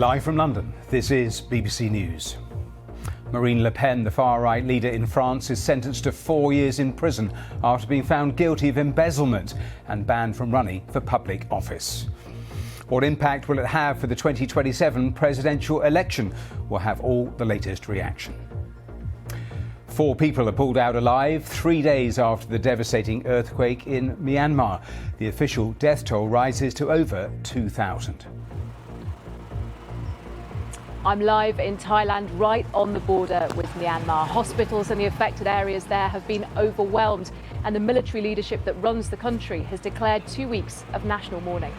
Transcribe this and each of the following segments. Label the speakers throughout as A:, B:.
A: Live from London, this is BBC News. Marine Le Pen, the far-right leader in France, is sentenced to 4 years in prison after being found guilty of embezzlement and banned from running for public office. What impact will it have for the 2027 presidential election? We'll have all the latest reaction. 4 people are pulled out alive 3 days after the devastating earthquake in Myanmar. The official death toll rises to over 2,000.
B: I'm live in Thailand, right on the border with Myanmar. Hospitals in the affected areas there have been overwhelmed, and the military leadership that runs the country has declared 2 weeks of national mourning.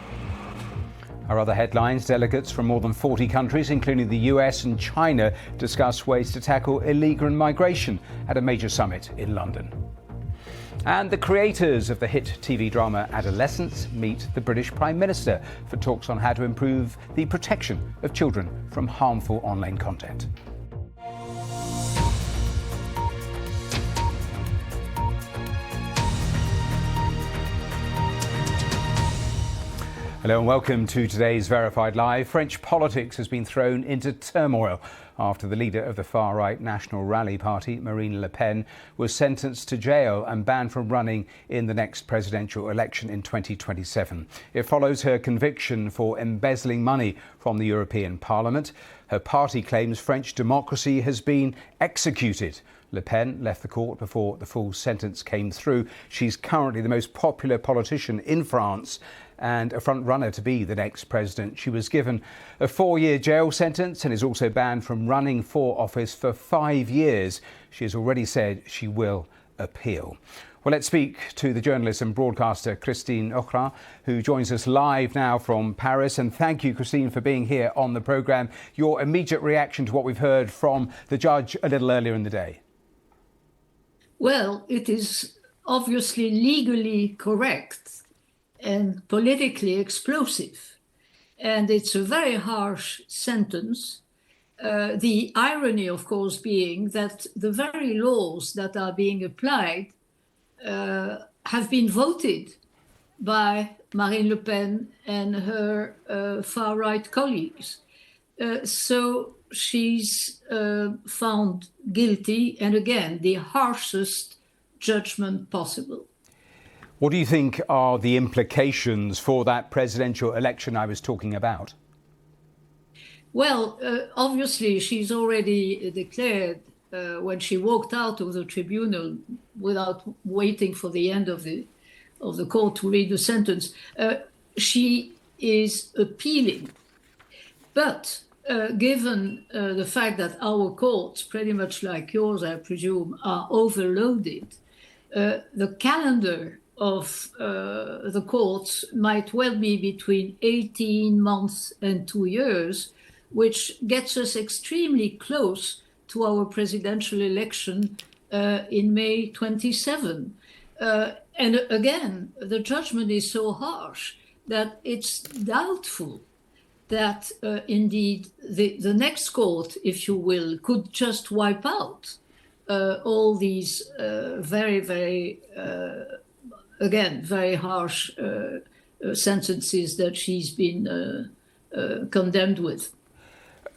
A: Our other headlines: delegates from more than 40 countries, including the US and China, discuss ways to tackle illegal migration at a major summit in London. And the creators of the hit TV drama Adolescence meet the British Prime Minister for talks on how to improve the protection of children from harmful online content. Hello and welcome to today's Verified Live. French politics has been thrown into turmoil after the leader of the far-right National Rally Party, Marine Le Pen, was sentenced to jail and banned from running in the next presidential election in 2027. It follows her conviction for embezzling money from the European Parliament. Her party claims French democracy has been executed. Le Pen left the court before the full sentence came through. She's currently the most popular politician in France and a front runner to be the next president. She was given a 4-year jail sentence and is also banned from running for office for 5 years. She has already said she will appeal. Well, let's speak to the journalist and broadcaster Christine Ochra, who joins us live now from Paris. And thank you, Christine, for being here on the programme. Your immediate reaction to what we've heard from the judge a little earlier in the day?
C: Well, it is obviously legally correct and politically explosive. And it's a very harsh sentence. The irony, of course, being that the very laws that are being applied have been voted by Marine Le Pen and her far-right colleagues. So she's found guilty, and again, the harshest judgment possible.
A: What do you think are the implications for that presidential election I was talking about?
C: Well, obviously, she's already declared when she walked out of the tribunal without waiting for the end of the court to read the sentence, she is appealing. But given the fact that our courts, pretty much like yours, I presume, are overloaded, the calendar of the courts might well be between 18 months and 2 years, which gets us extremely close to our presidential election in May 27. And again, the judgment is so harsh that it's doubtful that indeed the next court, if you will, could just wipe out all these very harsh sentences that she's been condemned with.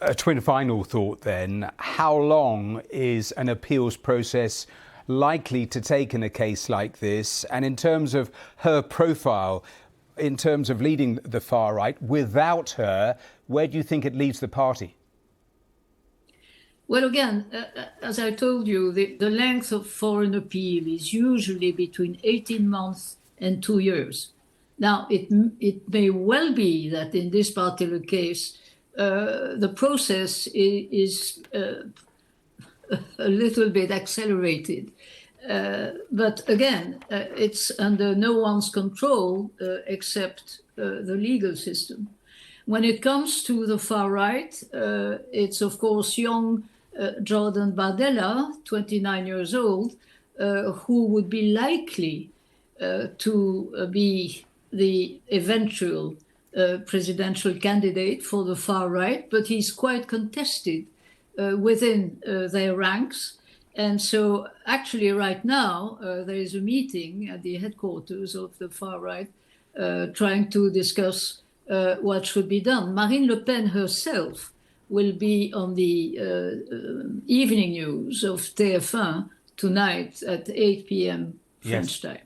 A: A twin final thought then. How long is an appeals process likely to take in a case like this? And in terms of her profile, in terms of leading the far right, without her, where do you think it leaves the party?
C: Well, again, as I told you, the length for an appeal is usually between 18 months and 2 years. Now, it may well be that in this particular case, the process is a little bit accelerated. But again, it's under no one's control except the legal system. When it comes to the far right, it's of course young Jordan Bardella, 29 years old, who would be likely to be the eventual presidential candidate for the far right, but he's quite contested within their ranks. And so actually right now, there is a meeting at the headquarters of the far right trying to discuss what should be done. Marine Le Pen herself will be on the evening news of TF1 tonight at 8 p.m. French time.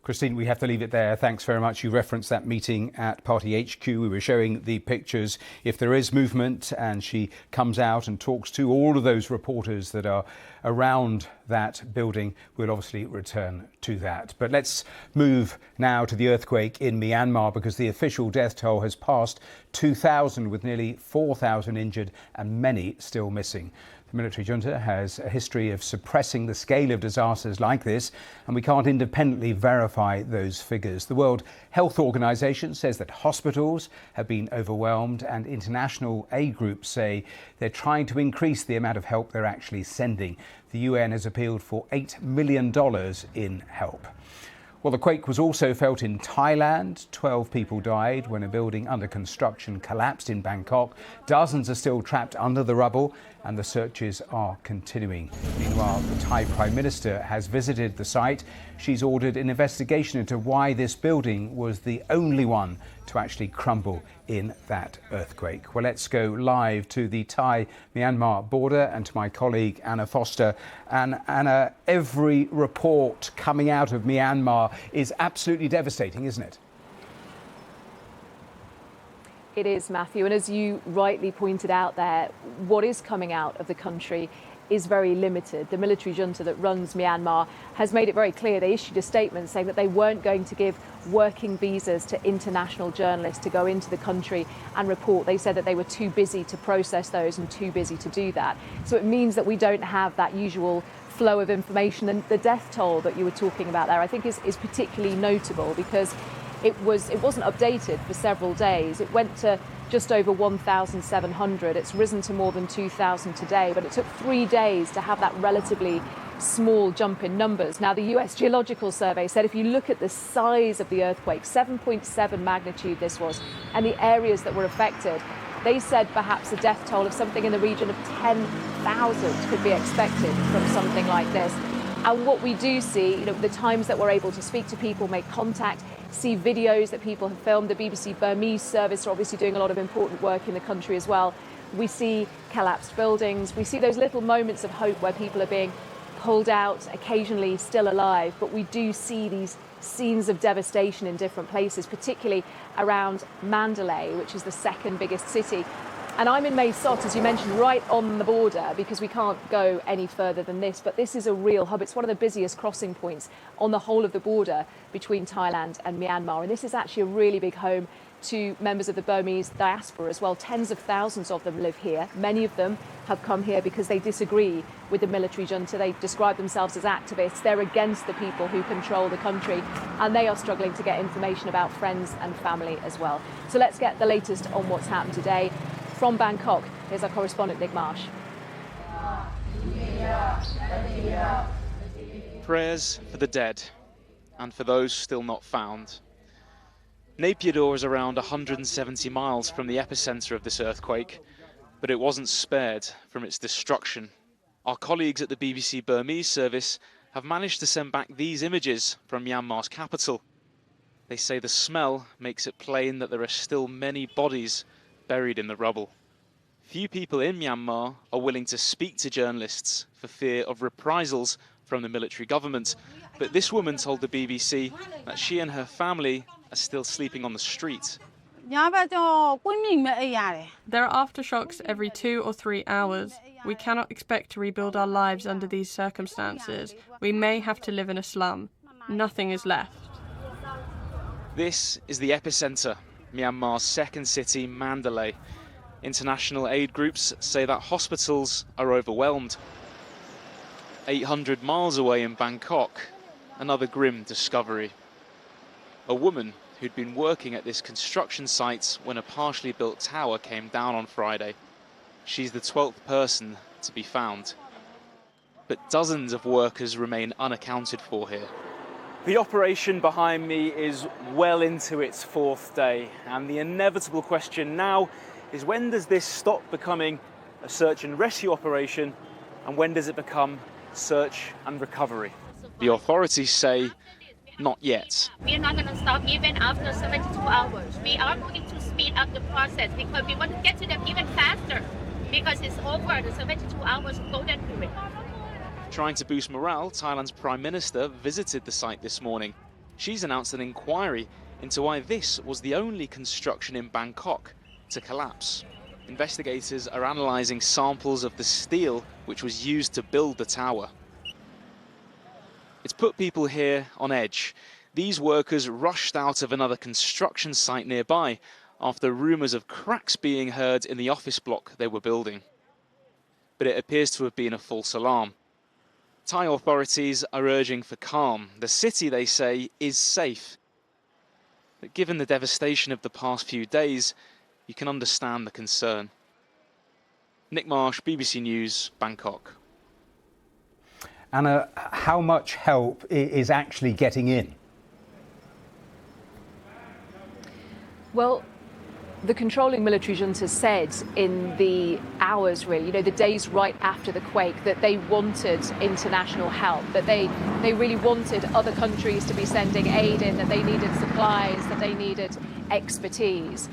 A: Christine, we have to leave it there. Thanks very much. You referenced that meeting at Party HQ. We were showing the pictures. If there is movement and she comes out and talks to all of those reporters that are around that building, we'll obviously return to that. But let's move now to the earthquake in Myanmar, because the official death toll has passed 2,000, with nearly 4,000 injured and many still missing. The military junta has a history of suppressing the scale of disasters like this, and we can't independently verify those figures. The World Health Organization says that hospitals have been overwhelmed, and international aid groups say they're trying to increase the amount of help they're actually sending. The UN has appealed for $8 million in help. Well, the quake was also felt in Thailand. 12 people died when a building under construction collapsed in Bangkok. Dozens are still trapped under the rubble, and the searches are continuing. Meanwhile, the Thai Prime Minister has visited the site. She's ordered an investigation into why this building was the only one to actually crumble in that earthquake. Well, let's go live to the Thai-Myanmar border and to my colleague Anna Foster. And Anna, every report coming out of Myanmar is absolutely devastating, isn't it?
B: It is, Matthew, and as you rightly pointed out there, what is coming out of the country is very limited. The military junta that runs Myanmar has made it very clear. They issued a statement saying that they weren't going to give working visas to international journalists to go into the country and report. They said that they were too busy to process those and too busy to do that. So it means that we don't have that usual flow of information. And the death toll that you were talking about there, I think is particularly notable, because it wasn't updated for several days. It went to just over 1,700. It's risen to more than 2,000 today, but it took 3 days to have that relatively small jump in numbers. Now, the US Geological Survey said if you look at the size of the earthquake, 7.7 magnitude this was, and the areas that were affected, they said perhaps a death toll of something in the region of 10,000 could be expected from something like this. And what we do see, the times that we're able to speak to people, make contact, see videos that people have filmed. The BBC Burmese service are obviously doing a lot of important work in the country as well. We see collapsed buildings. We see those little moments of hope where people are being pulled out, occasionally still alive. But we do see these scenes of devastation in different places, particularly around Mandalay, which is the second biggest city. And I'm in Mae Sot, as you mentioned, right on the border, because we can't go any further than this. But this is a real hub. It's one of the busiest crossing points on the whole of the border between Thailand and Myanmar. And this is actually a really big home to members of the Burmese diaspora as well. Tens of thousands of them live here. Many of them have come here because they disagree with the military junta. They describe themselves as activists. They're against the people who control the country, and they are struggling to get information about friends and family as well. So let's get the latest on what's happened today. From Bangkok, here's our correspondent, Nick Marsh.
D: Prayers for the dead and for those still not found. Naypyidaw is around 170 miles from the epicenter of this earthquake, but it wasn't spared from its destruction. Our colleagues at the BBC Burmese service have managed to send back these images from Myanmar's capital. They say the smell makes it plain that there are still many bodies buried in the rubble. Few people in Myanmar are willing to speak to journalists for fear of reprisals from the military government, but this woman told the BBC that she and her family are still sleeping on the street.
E: There are aftershocks every 2 or 3 hours. We cannot expect to rebuild our lives under these circumstances. We may have to live in a slum. Nothing is left.
D: This is the epicenter, Myanmar's second city, Mandalay. International aid groups say that hospitals are overwhelmed. 800 miles away in Bangkok, another grim discovery. A woman who'd been working at this construction site when a partially built tower came down on Friday. She's the 12th person to be found. But dozens of workers remain unaccounted for here. The operation behind me is well into its 4th day, and the inevitable question now is, when does this stop becoming a search and rescue operation, and when does it become search and recovery? The authorities say not yet.
F: We are not going to stop even after 72 hours. We are going to speed up the process because we want to get to them even faster because it's over the 72 hours golden period.
D: Trying to boost morale, Thailand's Prime Minister visited the site this morning. She's announced an inquiry into why this was the only construction in Bangkok to collapse. Investigators are analysing samples of the steel which was used to build the tower. It's put people here on edge. These workers rushed out of another construction site nearby after rumours of cracks being heard in the office block they were building. But it appears to have been a false alarm. Thai authorities are urging for calm. The city, they say, is safe. But given the devastation of the past few days, you can understand the concern. Nick Marsh, BBC News, Bangkok.
A: Anna, how much help is actually getting in?
B: Well, the controlling military junta said in the hours, really, the days right after the quake, that they wanted international help, that they really wanted other countries to be sending aid in, that they needed supplies, that they needed expertise.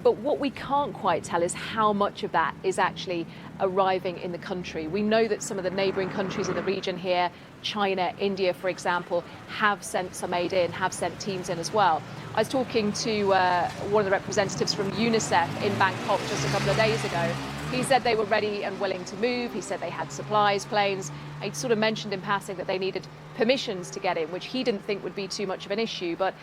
B: But what we can't quite tell is how much of that is actually arriving in the country. We know that some of the neighbouring countries in the region here, China, India, for example, have sent some aid in, have sent teams in as well. I was talking to one of the representatives from UNICEF in Bangkok just a couple of days ago. He said they were ready and willing to move. He said they had supplies, planes. He sort of mentioned in passing that they needed permissions to get in, which he didn't think would be too much of an issue. But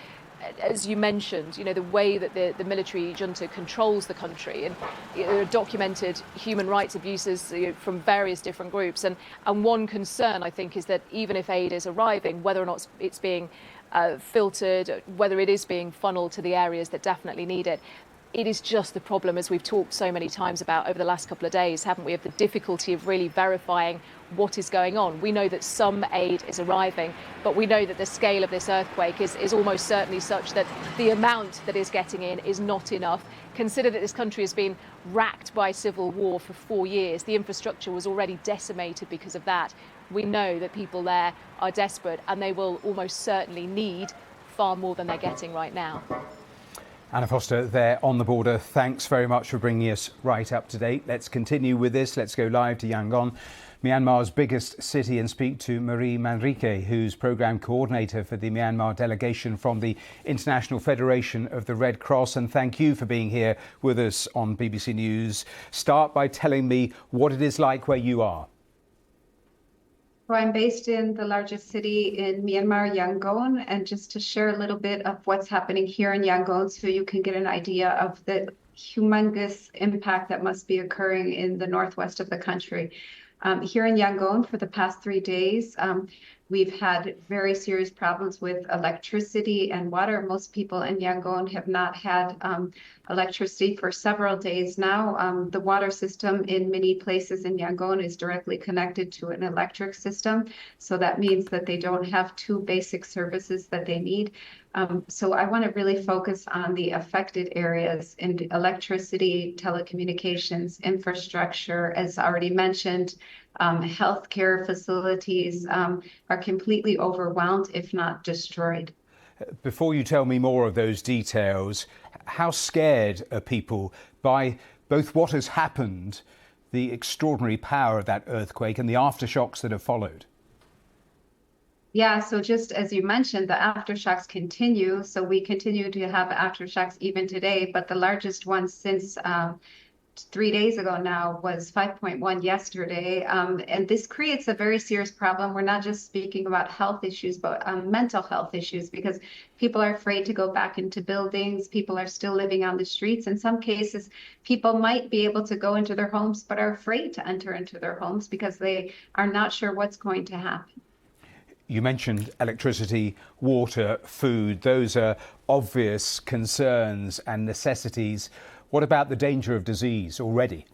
B: as you mentioned, the way that the military junta controls the country, and there are documented human rights abuses from various different groups. And one concern, I think, is that even if aid is arriving, whether or not it's being filtered, whether it is being funneled to the areas that definitely need it, it is just the problem, as we've talked so many times about over the last couple of days, haven't we, of the difficulty of really verifying what is going on. We know that some aid is arriving, but we know that the scale of this earthquake is almost certainly such that the amount that is getting in is not enough. Consider that this country has been racked by civil war for 4 years. The infrastructure was already decimated because of that. We know that people there are desperate and they will almost certainly need far more than they're getting right now.
A: Anna Foster there on the border. Thanks very much for bringing us right up to date. Let's continue with this. Let's go live to Yangon, Myanmar's biggest city, and speak to Marie Manrique, who's programme coordinator for the Myanmar delegation from the International Federation of the Red Cross. And thank you for being here with us on BBC News. Start by telling me what it is like where you are.
G: So I'm based in the largest city in Myanmar, Yangon, and just to share a little bit of what's happening here in Yangon so you can get an idea of the humongous impact that must be occurring in the northwest of the country. Here in Yangon for the past 3 days, we've had very serious problems with electricity and water. Most people in Yangon have not had electricity for several days now. The water system in many places in Yangon is directly connected to an electric system. So that means that they don't have 2 basic services that they need. So I want to really focus on the affected areas in electricity, telecommunications, infrastructure, as already mentioned. Healthcare facilities are completely overwhelmed, if not destroyed.
A: Before you tell me more of those details, how scared are people by both what has happened, the extraordinary power of that earthquake, and the aftershocks that have followed?
G: Yeah, so just as you mentioned, the aftershocks continue. So we continue to have aftershocks even today, but the largest one since 3 days ago now was 5.1 yesterday. And this creates a very serious problem. We're not just speaking about health issues, but mental health issues, because people are afraid to go back into buildings. People are still living on the streets. In some cases, people might be able to go into their homes, but are afraid to enter into their homes because they are not sure what's going to happen.
A: You mentioned electricity, water, food. Those are obvious concerns and necessities. What about the danger of disease already?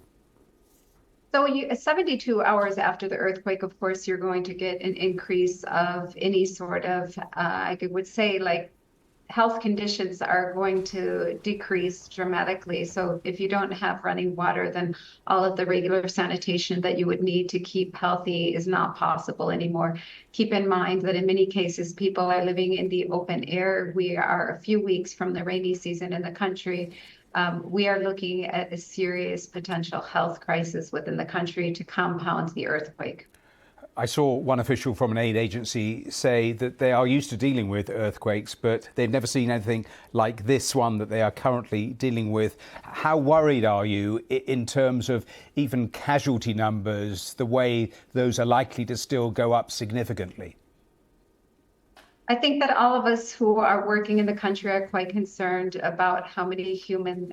G: So 72 hours after the earthquake, of course, you're going to get an increase of any sort of, I would say, like health conditions are going to decrease dramatically. So if you don't have running water, then all of the regular sanitation that you would need to keep healthy is not possible anymore. Keep in mind that in many cases, people are living in the open air. We are a few weeks from the rainy season in the country. We are looking at a serious potential health crisis within the country to compound the earthquake.
A: I saw one official from an aid agency say that they are used to dealing with earthquakes, but they've never seen anything like this one that they are currently dealing with. How worried are you in terms of even casualty numbers, the way those are likely to still go up significantly?
G: I think that all of us who are working in the country are quite concerned about how many human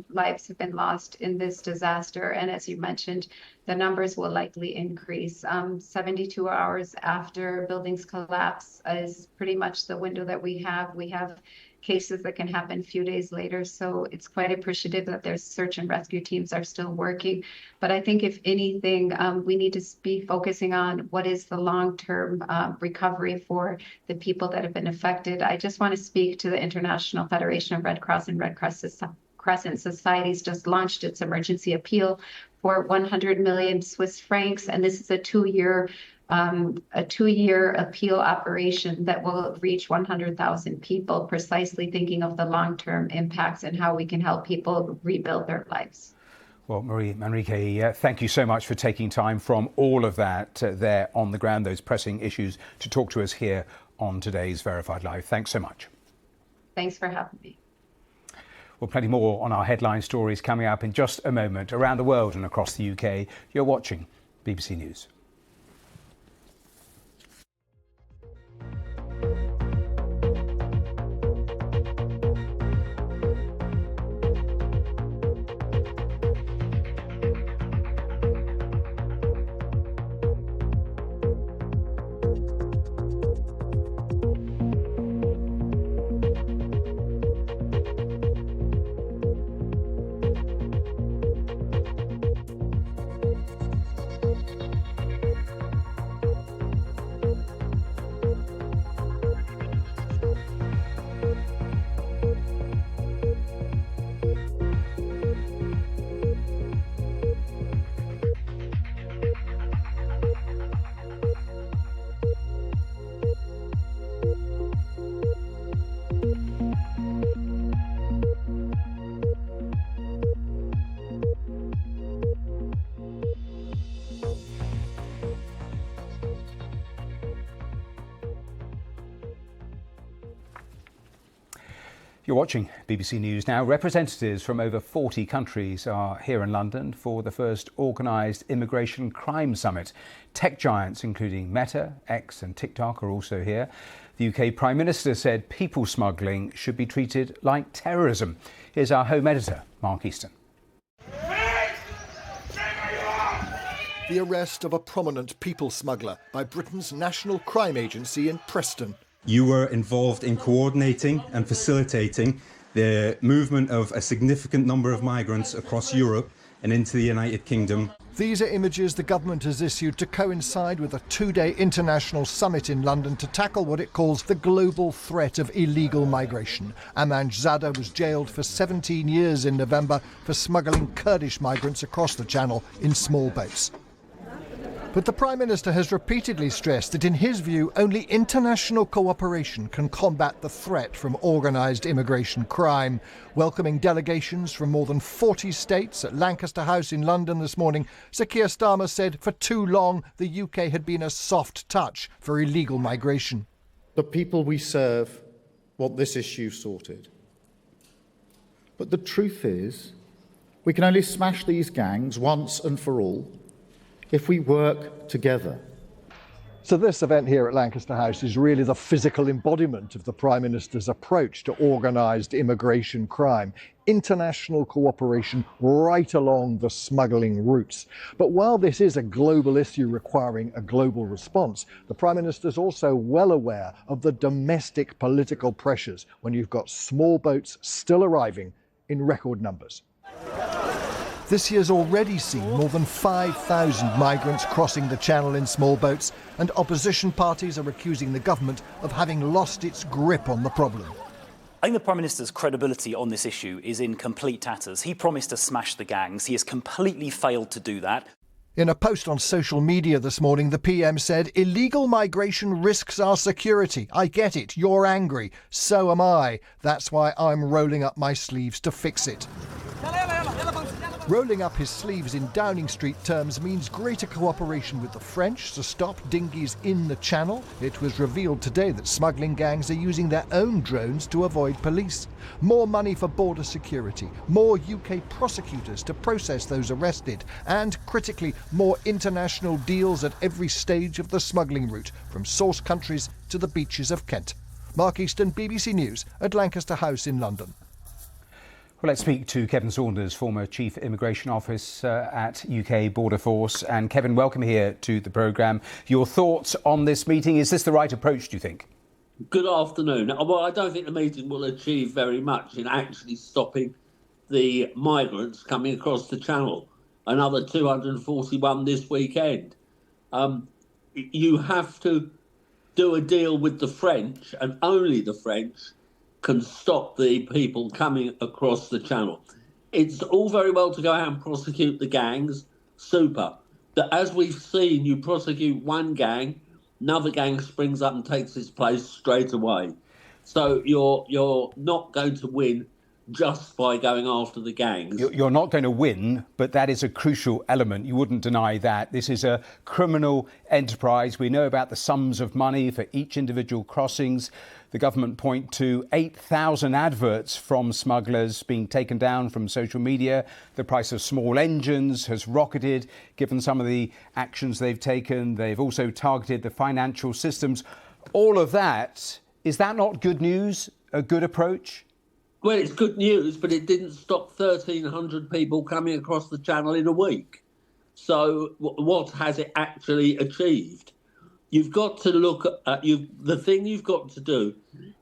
G: lives have been lost in this disaster. And as you mentioned, the numbers will likely increase. 72 hours after buildings collapse is pretty much the window that we have. We have cases that can happen a few days later. So it's quite appreciative that their search and rescue teams are still working. But I think if anything, we need to be focusing on what is the long-term recovery for the people that have been affected. I just want to speak to the International Federation of Red Cross and Red Crescent Societies just launched its emergency appeal for 100 million Swiss francs. And this is a two-year appeal operation that will reach 100,000 people, precisely thinking of the long-term impacts and how we can help people rebuild their lives.
A: Well, Marie Manrique, thank you so much for taking time from all of that there on the ground, those pressing issues, to talk to us here on today's Verified Live. Thanks so much.
G: Thanks for having me.
A: Well, plenty more on our headline stories coming up in just a moment. Around the world and across the UK, you're watching BBC News. You're watching BBC News now. Representatives from over 40 countries are here in London for the first organised immigration crime summit. Tech giants including Meta, X and TikTok are also here. The UK Prime Minister said people smuggling should be treated like terrorism. Here's our home editor, Mark Easton.
H: The arrest of a prominent people smuggler by Britain's National Crime Agency in Preston.
I: You were involved in coordinating and facilitating the movement of a significant number of migrants across Europe and into the United Kingdom.
H: These are images the government has issued to coincide with a two-day international summit in London to tackle what it calls the global threat of illegal migration. Amanzada was jailed for 17 years in November for smuggling Kurdish migrants across the Channel in small boats. But the Prime Minister has repeatedly stressed that in his view only international cooperation can combat the threat from organised immigration crime. Welcoming delegations from more than 40 states at Lancaster House in London this morning, Sir Keir Starmer said for too long the UK had been a soft touch for illegal migration.
J: The people we serve want this issue sorted. But the truth is, we can only smash these gangs once and for all if we work together.
H: So this event here at Lancaster House is really the physical embodiment of the Prime Minister's approach to organised immigration crime. International cooperation right along the smuggling routes. But while this is a global issue requiring a global response, the Prime Minister's also well aware of the domestic political pressures when you've got small boats still arriving in record numbers. This year's already seen more than 5,000 migrants crossing the Channel in small boats, and opposition parties are accusing the government of having lost its grip on the problem.
K: I think the Prime Minister's credibility on this issue is in complete tatters. He promised to smash the gangs. He has completely failed to do that.
H: In a post on social media this morning, the PM said, illegal migration risks our security. I get it. You're angry. So am I. That's why I'm rolling up my sleeves to fix it. Rolling up his sleeves in Downing Street terms means greater cooperation with the French to stop dinghies in the Channel. It was revealed today that smuggling gangs are using their own drones to avoid police. More money for border security, more UK prosecutors to process those arrested, and, critically, more international deals at every stage of the smuggling route, from source countries to the beaches of Kent. Mark Easton, BBC News, at Lancaster House in London.
A: Well, let's speak to Kevin Saunders, former Chief Immigration Officer at UK Border Force. And Kevin, welcome here to the programme. Your thoughts on this meeting? Is this the right approach, do you think?
L: Good afternoon. Well, I don't think the meeting will achieve very much in actually stopping the migrants coming across the Channel. Another 241 this weekend. You have to do a deal with the French, and only the French can stop the people coming across the Channel. It's all very well to go out and prosecute the gangs, super. But as we've seen, you prosecute one gang, another gang springs up and takes its place straight away. So you're not going to win just by going after the gangs.
A: You're not going to win, but that is a crucial element. You wouldn't deny that. This is a criminal enterprise. We know about the sums of money for each individual crossings. The government point to 8,000 adverts from smugglers being taken down from social media. The price of small engines has rocketed, given some of the actions they've taken. They've also targeted the financial systems. All of that, is that not good news, a good approach?
L: Well, it's good news, but it didn't stop 1,300 people coming across the Channel in a week. So what has it actually achieved? You've got to look at the thing you've got to do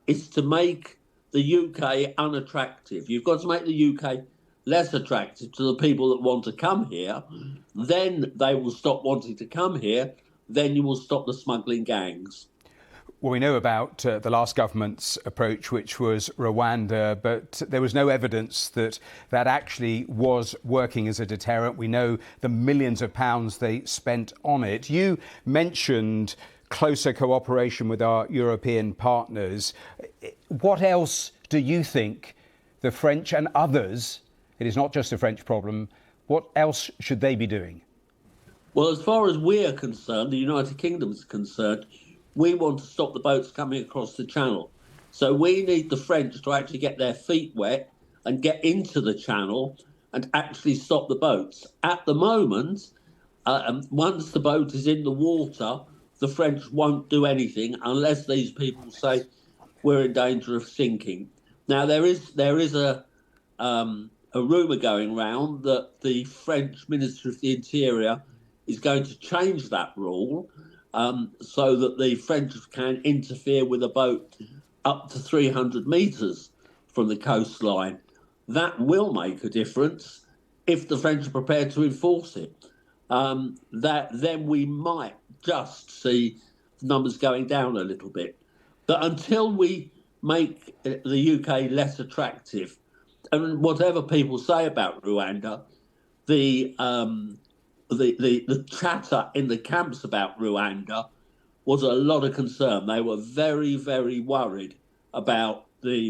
L: is to make the UK unattractive. You've got to make the UK less attractive to the people that want to come here. Then they will stop wanting to come here. Then you will stop the smuggling gangs.
A: Well, we know about the last government's approach, which was Rwanda, but there was no evidence that that actually was working as a deterrent. We know the millions of pounds they spent on it. You mentioned closer cooperation with our European partners. What else do you think the French and others, it is not just a French problem, what else should they be doing?
L: Well, as far as we're concerned, the United Kingdom is concerned, we want to stop the boats coming across the Channel. So we need the French to actually get their feet wet and get into the Channel and actually stop the boats. At the moment, once the boat is in the water, the French won't do anything unless these people say we're in danger of sinking. Now, there is a rumour going round that the French Minister of the Interior is going to change that rule so that the French can interfere with a boat up to 300 metres from the coastline. That will make a difference if the French are prepared to enforce it. Then we might just see numbers going down a little bit. But until we make the UK less attractive, and whatever people say about Rwanda, the chatter in the camps about Rwanda was a lot of concern. They were very, very worried about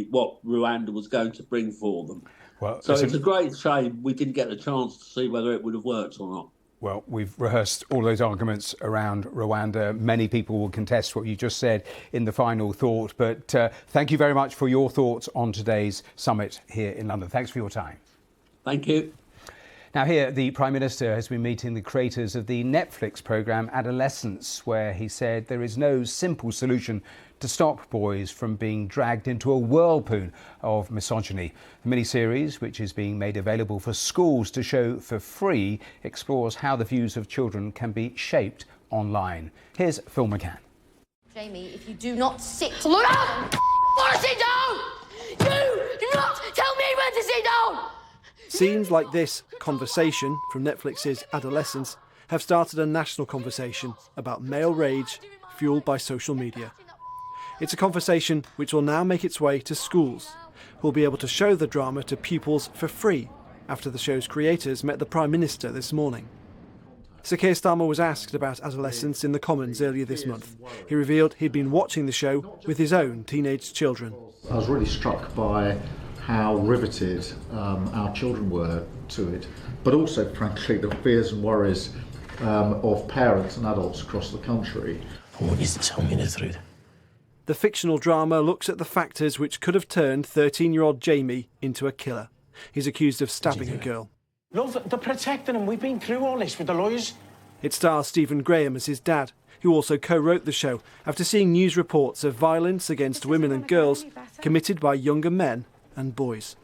L: what Rwanda was going to bring for them.
A: Well,
L: so it's a great shame we didn't get a chance to see whether it would have worked or not.
A: Well, we've rehearsed all those arguments around Rwanda. Many people will contest what you just said in the final thought. But thank you very much for your thoughts on today's summit here in London. Thanks for your time.
L: Thank you.
A: Now here, the Prime Minister has been meeting the creators of the Netflix programme Adolescence, where he said there is no simple solution to stop boys from being dragged into a whirlpool of misogyny. The miniseries, which is being made available for schools to show for free, explores how the views of children can be shaped online. Here's Phil McCann.
M: Jamie, if you do not sit... Look out! For sit down! You do not tell me when to sit down!
N: Scenes like this conversation from Netflix's Adolescence have started a national conversation about male rage fuelled by social media. It's a conversation which will now make its way to schools, who will be able to show the drama to pupils for free after the show's creators met the Prime Minister this morning. Sir Keir Starmer was asked about adolescence in the Commons earlier this month. He revealed he'd been watching the show with his own teenage children.
J: I was really struck by how riveted our children were to it, but also, frankly, the fears and worries of parents and adults across the country.
O: I want you to tell me the truth.
N: The fictional drama looks at the factors which could have turned 13-year-old Jamie into a killer. He's accused of stabbing a girl.
O: Love, they're protecting him. We've been through all this with the lawyers.
N: It stars Stephen Graham as his dad, who also co-wrote the show after seeing news reports of violence against women and girls committed by younger men and boys.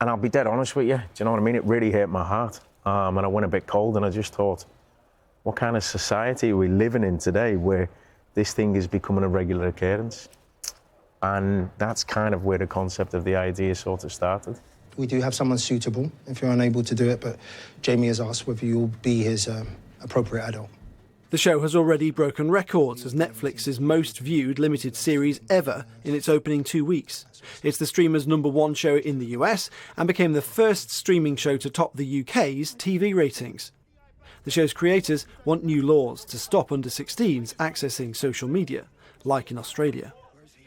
P: And I'll be dead honest with you, do you know what I mean? It really hurt my heart. And I went a bit cold, and I just thought, what kind of society are we living in today where this thing is becoming a regular occurrence? And that's kind of where the concept of the idea sort of started.
Q: We do have someone suitable if you're unable to do it, but Jamie has asked whether you'll be his appropriate adult.
N: The show has already broken records as Netflix's most viewed limited series ever in its opening 2 weeks. It's the streamer's #1 show in the US and became the first streaming show to top the UK's TV ratings. The show's creators want new laws to stop under-16s accessing social media, like in Australia.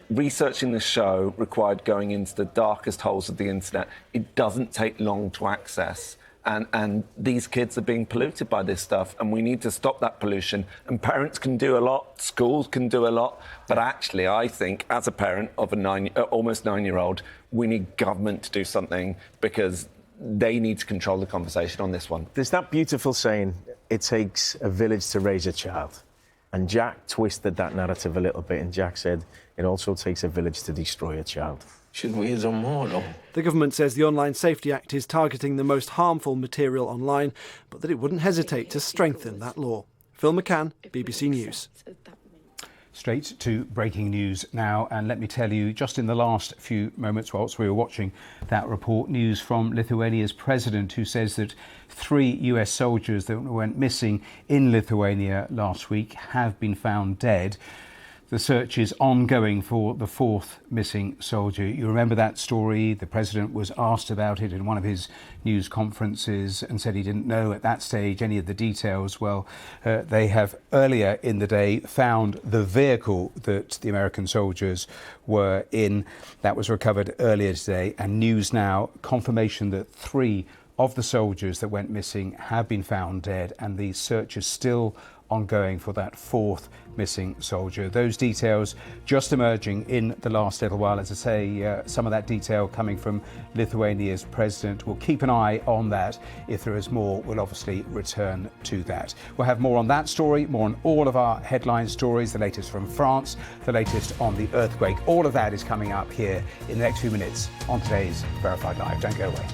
R: Researching the show required going into the darkest holes of the internet. It doesn't take long to access. And these kids are being polluted by this stuff, and we need to stop that pollution. And parents can do a lot, schools can do a lot, but actually I think as a parent of a almost 9-year-old, we need government to do something because they need to control the conversation on this one.
P: There's that beautiful saying, it takes a village to raise a child. And Jack twisted that narrative a little bit, and Jack said, it also takes a village to destroy a child.
O: Shouldn't we have done more, though?
N: The government says the Online Safety Act is targeting the most harmful material online, but that it wouldn't hesitate to strengthen that law. Phil McCann, BBC News.
A: Straight to breaking news now, and let me tell you, just in the last few moments whilst we were watching that report, news from Lithuania's president, who says that 3 US soldiers that went missing in Lithuania last week have been found dead. The search is ongoing for the 4th missing soldier. You remember that story? The president was asked about it in one of his news conferences and said he didn't know at that stage any of the details. Well, they have earlier in the day found the vehicle that the American soldiers were in. That was recovered earlier today, and news now, confirmation that 3 of the soldiers that went missing have been found dead, and the search is still ongoing for that 4th missing soldier. Those details just emerging in the last little while. As I say, some of that detail coming from Lithuania's president. We'll keep an eye on that. If there is more, we'll obviously return to that. We'll have more on that story, more on all of our headline stories, the latest from France, the latest on the earthquake. All of that is coming up here in the next few minutes on today's Verified Live. Don't go away.